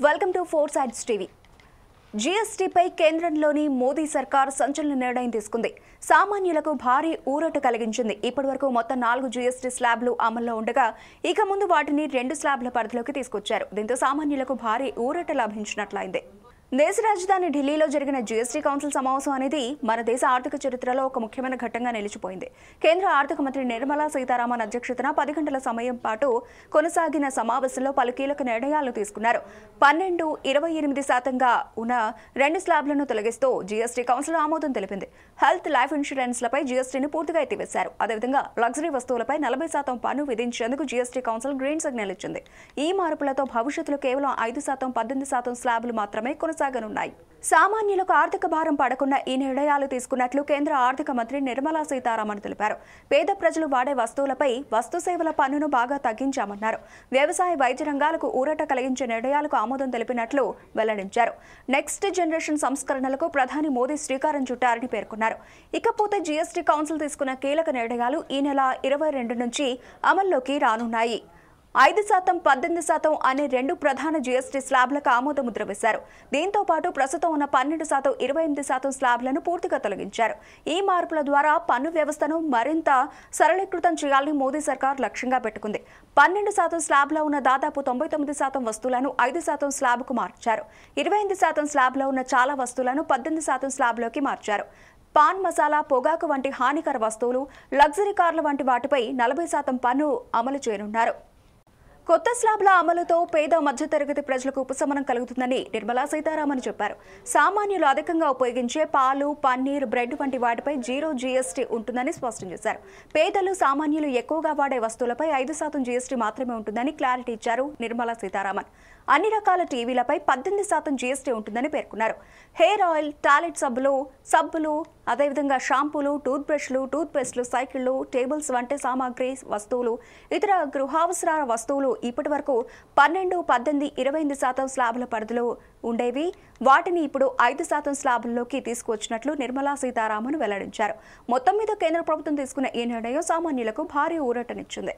Welcome to four sides TV. జీఎస్టీపై కేంద్రంలోని మోదీ సర్కార్ సంచలన నిర్ణయం తీసుకుంది. సామాన్యులకు భారీ ఊరట కలిగించింది. ఇప్పటివరకు మొత్తం 4 జీఎస్టీ స్లాబ్లు అమల్లో ఉండగా ఇక ముందు వాటిని 2 స్లాబ్ల పరిధిలోకి తీసుకొచ్చారు. దీంతో సామాన్యులకు భారీ ఊరట లభించినట్లయింది. దేశ రాజధాని ఢిల్లీలో జరిగిన జీఎస్టీ కౌన్సిల్ సమావేశం అనేది మన దేశ ఆర్థిక చరిత్రలో ఒక ముఖ్యమైన ఘట్టంగా నిలిచిపోయింది. కేంద్ర ఆర్థిక మంత్రి నిర్మలా సీతారామన్ అధ్యక్షతన 10 గంటల సమయం పాటు కొనసాగిన సమావేశంలో పలు కీలక నిర్ణయాలు తీసుకున్నారు. 12-28% ఉన్న 2 స్లాబ్లను తొలగిస్తూ జీఎస్టీ కౌన్సిల్ ఆమోదం తెలిపింది. హెల్త్, లైఫ్ ఇన్సూరెన్స్లపై జీఎస్టీని పూర్తిగా ఎత్తివేశారు. అదేవిధంగా లగ్జరీ వస్తువులపై 40% పన్ను విధించేందుకు జీఎస్టీ కౌన్సిల్ గ్రీన్ సిగ్నల్ ఇచ్చింది. ఈ మార్పులతో భవిష్యత్తులో కేవలం 5%, 18% స్లాబ్లు మాత్రమే కొనసాగనున్నాయి. సామాన్యులకు ఆర్థిక భారం పడకుండా ఈ నిర్ణయాలు తీసుకున్నట్లు కేంద్ర ఆర్థిక మంత్రి నిర్మలా సీతారామన్ తెలిపారు. పేద ప్రజలు వాడే వస్తువులపై వస్తు సేవల పన్నును బాగా తగ్గించామన్నారు. వ్యవసాయ, వైద్య రంగాలకు ఊరట కలిగించే నిర్ణయాలకు ఆమోదం తెలిపినట్లు వెల్లడించారు. నెక్స్ట్ జనరేషన్ సంస్కరణలకు ప్రధాని మోదీ శ్రీకారం చుట్టారని పేర్కొన్నారు. ఇకపోతే జీఎస్టీ కౌన్సిల్ తీసుకున్న కీలక నిర్ణయాలు ఈ నెల 22 నుంచి అమల్లోకి రానున్నాయి. 5%, 18% అనే 2 ప్రధాన జీఎస్టీ స్లాబ్లకు ఆమోద ముద్ర వేశారు. దీంతో పాటు ప్రస్తుతం ఉన్న 12%, 28% స్లాబ్లను పూర్తిగా తొలగించారు. ఈ మార్పుల ద్వారా పన్ను వ్యవస్థను మరింత సరళీకృతం చేయాలని మోదీ సర్కార్ లక్ష్యంగా పెట్టుకుంది. 12% స్లాబ్లో ఉన్న దాదాపు 99% వస్తువులను 5% స్లాబ్కు మార్చారు. 28% స్లాబ్లో ఉన్న చాలా వస్తువులను 18% స్లాబ్లోకి మార్చారు. పాన్ మసాలా, పొగాకు వంటి హానికర వస్తువులు, లగ్జరీ కార్ల వంటి వాటిపై 40% పన్ను అమలు చేయనున్నారు. కొత్త స్లాబ్ల అమలుతో పేద మధ్యతరగతి ప్రజలకు ఉపశమనం కలుగుతుందని నిర్మలా సీతారామన్ చెప్పారు. సామాన్యులు అధికంగా ఉపయోగించే పాలు, పన్నీర్, బ్రెడ్ వంటి వాటిపై 0 జీఎస్టీ ఉంటుందని స్పష్టం చేశారు. పేదలు, సామాన్యులు ఎక్కువగా వాడే వస్తువులపై 5% జీఎస్టీ మాత్రమే ఉంటుందని క్లారిటీ ఇచ్చారు నిర్మలా సీతారామన్. అన్ని రకాల టీవీలపై 18% జీఎస్టీ ఉంటుందని పేర్కొన్నారు. హెయిర్ ఆయిల్, టాయిలెట్ సబ్బులు, అదేవిధంగా షాంపూలు, టూత్ బ్రష్లు, టూత్ పేస్ట్లు, సైకిళ్లు, టేబుల్స్ వంటి సామాగ్రి వస్తువులు, ఇతర గృహావసర వస్తువులు ఇప్పటి వరకు 12, 18, 28% స్లాబ్ల పరిధిలో ఉండేవి. వాటిని ఇప్పుడు 5% స్లాబ్లలోకి తీసుకువచ్చినట్లు నిర్మలా సీతారామన్ వెల్లడించారు. మొత్తం మీద కేంద్ర ప్రభుత్వం తీసుకున్న ఈ నిర్ణయం సామాన్యులకు భారీ ఊరటనిచ్చింది.